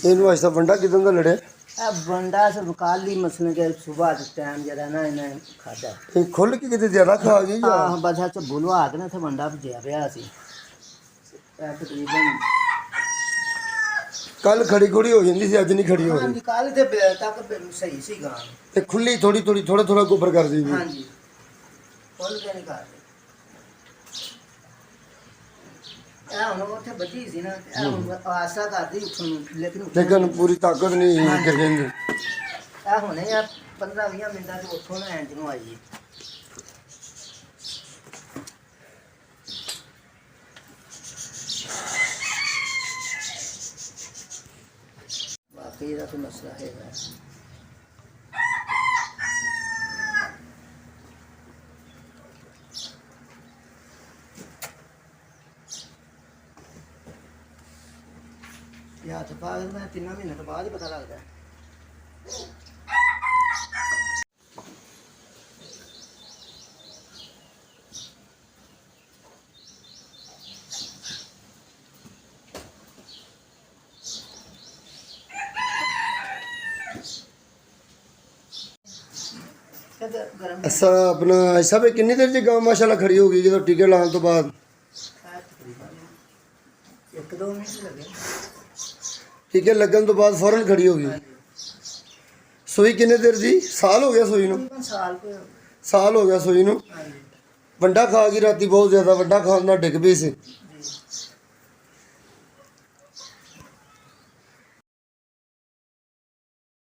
ਇਹਨੂੰ ਅੱਜ ਤਾਂ ਵੰਡਾ ਕਿਦਾਂ ਦਾ ਲੜਿਆ? बंडा से कल ही मसलन के सुबह टाइम जरा ना इन्हें खादा ਇਹ ਖੁੱਲ ਕੇ ਕਿਤੇ ਜ਼ਿਆਦਾ ਖਾ ਗਈ ਜਾਂ हाँ बस अच्छा बुलवा के ना थे बंडा भजिया पिया सी तकरीबन ਕੱਲ ਖੜੀ ਖੜੀ ਹੋ ਜਾਂਦੀ ਸੀ, ਅੱਜ ਨਹੀਂ ਖੜੀ ਹੋ हाँ ਰਹੀ। जी कल थे बेल तक सही सी गां ਤੇ ਖੁੱਲੀ ਥੋੜੀ ਥੋੜੀ ਥੋੜਾ ਥੋੜਾ ਗੋਬਰ ਕਰਦੀ ਵੀ। हाँ जी खोल के नहीं कर ਹੁਣ ਉੱਥੇ ਬੱਜੀ ਸੀ ਨਾ ਹੁਣ ਆਸਾ ਕਰਦੀ ਉੱਠਣ ਨੂੰ ਲੇਕਿਨ ਪੂਰੀ ਤਾਕਤ ਨਹੀਂ ਕਿ ਕਹਿੰਦੇ। ਇਹ ਹੁਣੇ ਆ 15-20 ਮਿੰਟਾਂ ਚ ਉੱਥੋਂ ਨਾ ਐਂਜ ਨੂੰ ਆਈ ਬਾਕੀ ਇਹਦਾ ਤਾਂ ਮਸਲਾ ਹੈਗਾ ਯਾ ਤਾਂ ਬਾਅਦ ਮੈਂ 3 ਮਹੀਨੇ ਤੋਂ ਬਾਅਦ ਹੀ ਪਤਾ ਲੱਗਦਾ ਅੱਛਾ ਆਪਣਾ ਐਸਾ ਵੀ ਕਿੰਨੀ ਦੇਰ ਚ ਗਾਂ ਮਾਸ਼ਾਅੱਲਾ ਖੜੀ ਹੋ ਗਈ ਜਦੋਂ ਟੀਕੇ ਲਾਉਣ ਤੋਂ ਬਾਅਦ? ਇੱਕ ਦੋ ਮਿੰਟ ਲੱਗੇ ਟੀਕੇ ਲੱਗਣ ਤੋਂ ਬਾਅਦ ਫੌਰਨ ਖੜੀ ਹੋ ਗਈ। ਸੂਈ ਕਿੰਨੇ ਦੇਰ ਦੀ? ਸਾਲ ਹੋ ਗਿਆ ਸੂਈ ਨੂੰ? ਸਾਲ ਹੋ ਗਿਆ ਸੂਈ ਨੂੰ। ਵੰਡਾ ਖਾ ਗਈ ਰਾਤੀ ਬਹੁਤ ਜ਼ਿਆਦਾ, ਵੱਡਾ ਖਾਣ ਨਾਲ ਡਿੱਗ ਪਈ ਸੀ।